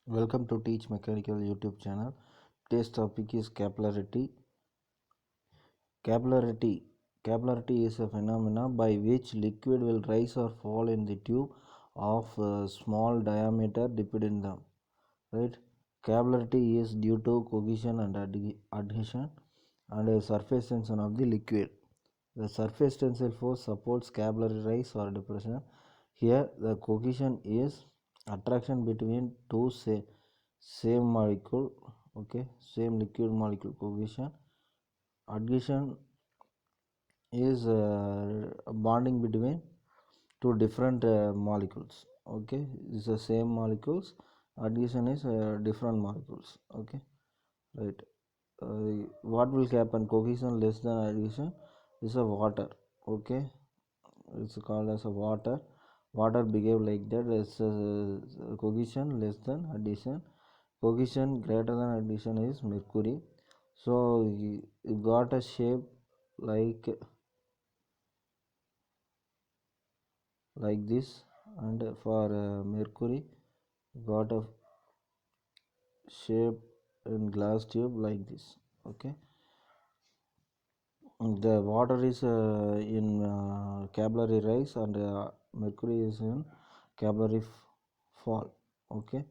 Welcome to Teach Mechanical YouTube channel. Today's topic is capillarity. Capillarity. Capillarity is a phenomena by which liquid will rise or fall in the tube of small diameter dipped in them. Right? Capillarity is due to cohesion and adhesion and a surface tension of the liquid. The surface tensile force supports capillary rise or depression. Here, the cohesion is attraction between two same molecule, okay, same liquid molecule cohesion. Adhesion is bonding between two different molecules, okay. It's the same molecules. Adhesion is different molecules, okay, right. What will happen? Cohesion less than adhesion is a water, okay. It's called as a water behave like that. It's cohesion less than addition. Cohesion greater than addition is mercury. So you got a shape like this, and for mercury got a shape in glass tube like this, okay. The water is in capillary rise and mercury is in capillary fall, okay.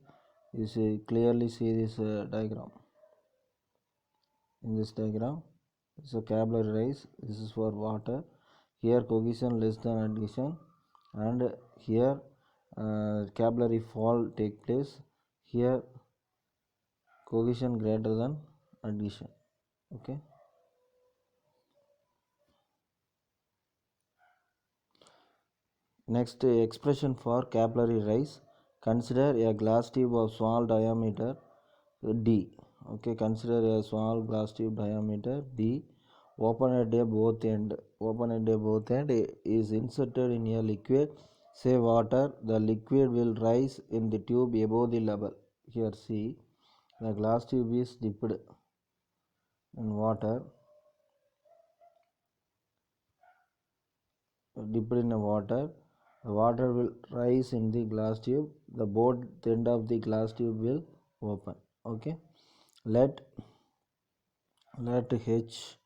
You see clearly see this diagram. In this diagram, it's a capillary rise. This is for water. Here cohesion less than adhesion, and here capillary fall take place. Here cohesion greater than adhesion, okay. Next expression for capillary rise. Consider a glass tube of small diameter D. Okay, consider a small glass tube diameter D. Open at a both end. Open at a both end is inserted in a liquid, say water. The liquid will rise in the tube above the level. Here see, the glass tube is dipped in water. Dipped in the water. The water will rise in the glass tube. The both end of the glass tube will open. Okay. Let H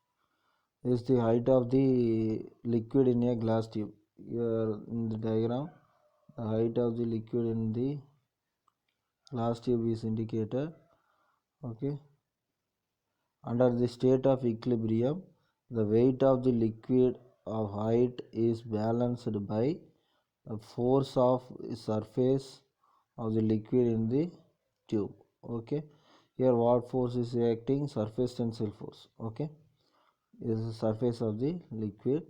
is the height of the liquid in a glass tube. Here in the diagram, the height of the liquid in the glass tube is indicated, okay. Under the state of equilibrium, the weight of the liquid of height is balanced by the force of surface of the liquid in the tube, okay. Here what force is acting? Surface tensile force, okay. Is the surface of the liquid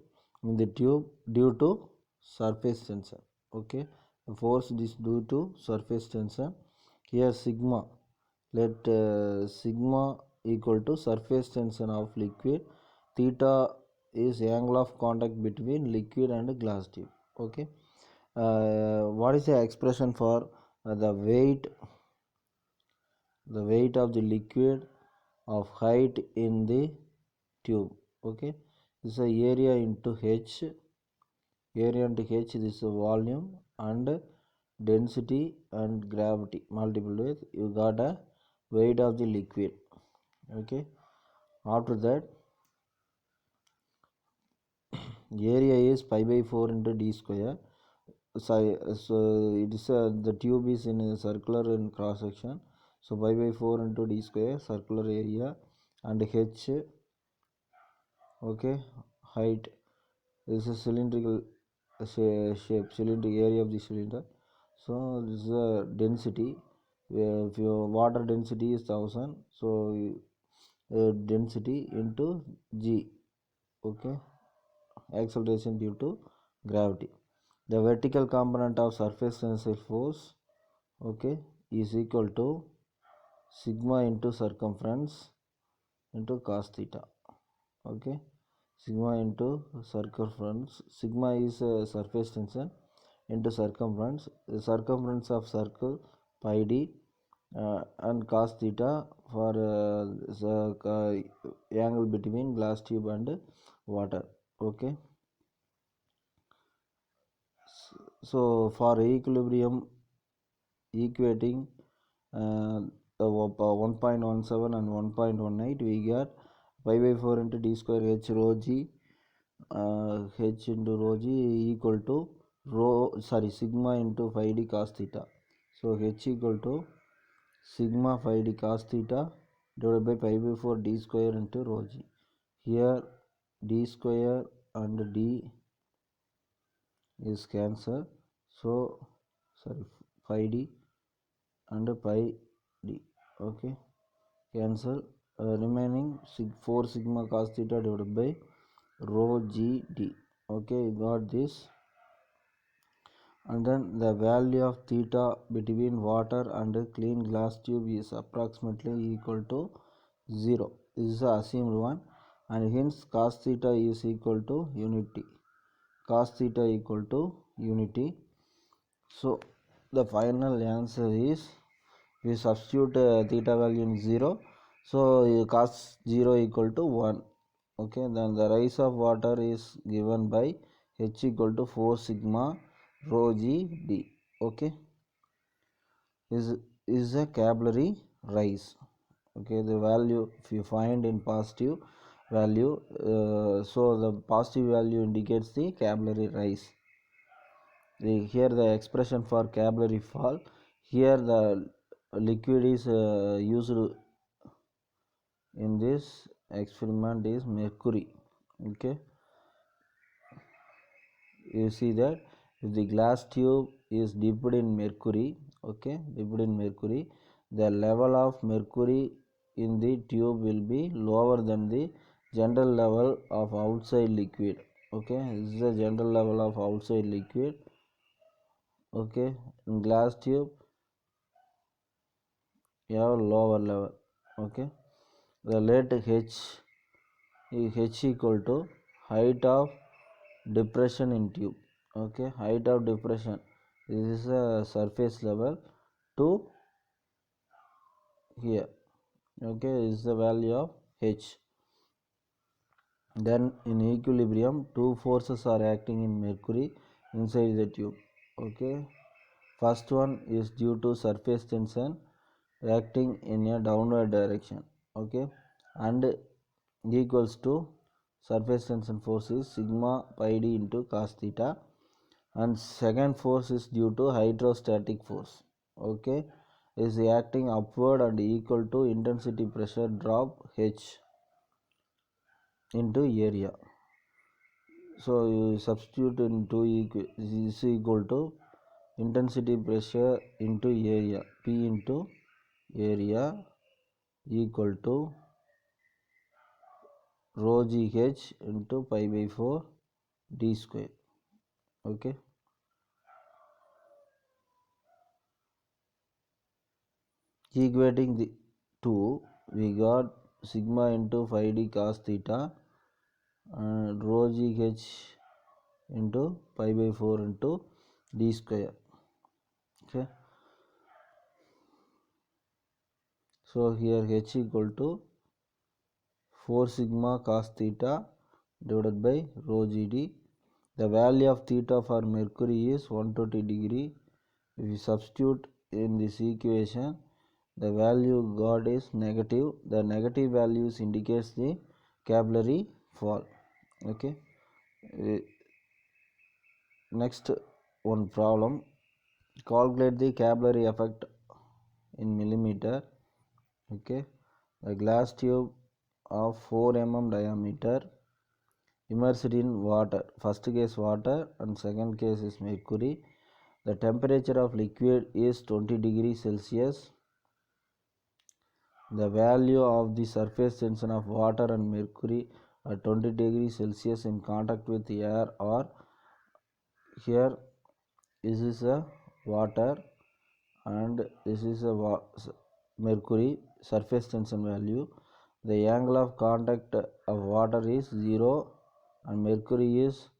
in the tube due to surface tension, okay. The force is due to surface tension. Here sigma, let sigma equal to surface tension of liquid. Theta is angle of contact between liquid and glass tube, okay. What is the expression for the weight of the liquid of height in the tube, okay. This is a area into H. Area into H, this is a volume, and density and gravity multiple with, you got a weight of the liquid, okay. After that, area is pi by 4 into d square. So it is the tube is in a circular in cross section, so pi by 4 into d square circular area, and H, okay. Height, this is cylindrical shape, cylindrical area of the cylinder. So this is a density. If your water density is 1000, so density into g, okay. Acceleration due to gravity. The vertical component of surface tensile force, okay, is equal to sigma into circumference into cos theta, okay. Sigma into circumference. Sigma is surface tension into circumference. The circumference of circle pi d, and cos theta for the angle between glass tube and water, okay. So for equilibrium equating 1.17 and 1.18, we get pi by 4 into d square h rho g, h into rho g equal to sigma into phi d cos theta. So h equal to sigma phi d cos theta divided by pi by 4 d square into rho g. Here d square and d is cancelled, so phi d and pi d, okay, cancel, remaining 4 sigma cos theta divided by rho g d. Okay, you got this. And then the value of theta between water and clean glass tube is approximately equal to 0. This is the assumed one, and hence cos theta is equal to unity. Cos theta equal to unity. So the final answer is, we substitute theta value in 0, so cos 0 equal to 1. Okay, then the rise of water is given by h equal to 4 sigma rho g d. Okay, is a capillary rise. Okay, the value if you find in positive value, so the positive value indicates the capillary rise. Here the expression for capillary fall, here the liquid is used in this experiment is mercury. Okay, you see that if the glass tube is dipped in mercury, okay, dipped in mercury, the level of mercury in the tube will be lower than the general level of outside liquid. Okay, this is the general level of outside liquid. Okay, in glass tube you have lower level. Okay, the rate h equal to height of depression in tube. Okay, height of depression, this is a surface level to here. Okay, this is the value of h. Then in equilibrium, two forces are acting in mercury inside the tube. Okay, first one is due to surface tension acting in a downward direction. Okay, and equals to surface tension force is sigma pi d into cos theta, and second force is due to hydrostatic force. Okay, is acting upward and equal to intensity pressure drop h into area. So you substitute into is equal to intensity pressure into area, P into area equal to rho g h into pi by 4 d square. Okay, equating the two, we got sigma into phi d cos theta and rho g h into pi by 4 into d square. Okay, so here h equal to 4 sigma cos theta divided by rho g d. The value of theta for mercury is 120 degree. If you substitute in this equation, the value got is negative. The negative values indicates the capillary fall. Okay, next one problem, calculate the capillary effect in millimeter. Okay, a glass tube of 4 mm diameter immersed in water, first case water and second case is mercury. The temperature of liquid is 20 degrees Celsius. The value of the surface tension of water and mercury at 20 degrees Celsius in contact with the air are, here this is a water and this is a mercury surface tension value. The angle of contact of water is 0 and mercury is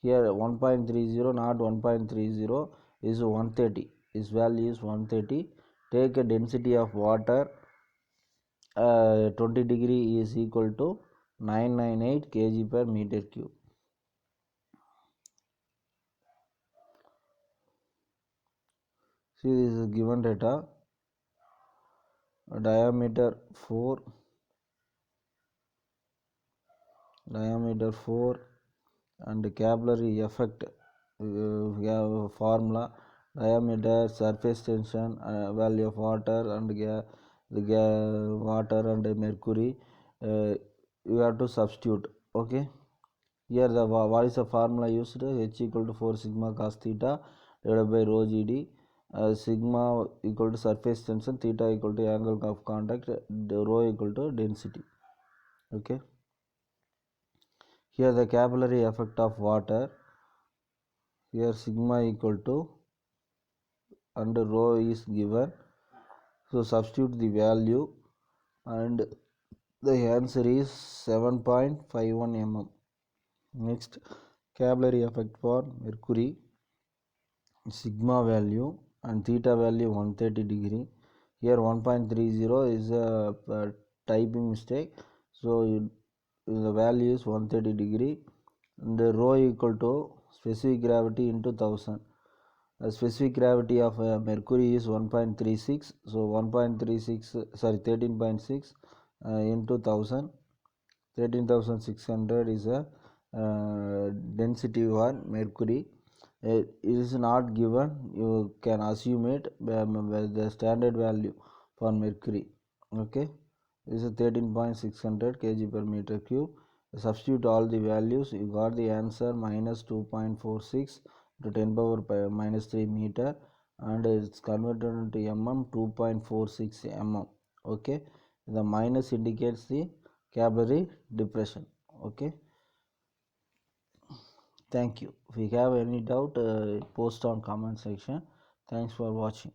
here 1.30, not 1.30, is 130. This value is 130. Take a density of water 20 degree is equal to 998 kg per meter cube. See, this is given data. diameter 4 and capillary effect. We have a formula: diameter, surface tension, value of water and water and mercury. You have to substitute. Okay, here the what is the formula used? H equal to 4 sigma cos theta divided by rho GD. Sigma equal to surface tension, theta equal to angle of contact, rho equal to density. Okay, here the capillary effect of water. Here sigma equal to and rho is given, so substitute the value and the answer is 7.51 mm. Next, capillary effect for mercury. Sigma value and theta value 130 degree. Here 1.30 is a typing mistake, so the value is 130 degree, and the rho equal to specific gravity into 1000. The specific gravity of mercury is 1.36, so 1.36 sorry 13.6 into 1000, 13,600 is a density for mercury. It is not given, you can assume it by the standard value for mercury. Okay, this is 13,600 kg per meter cube. Substitute all the values, you got the answer minus 2.46 to 10 power minus 3 meter, and it's converted into mm 2.46 mm. Okay, the minus indicates the capillary depression. Okay, thank you. If you have any doubt, post on comment section. Thanks for watching.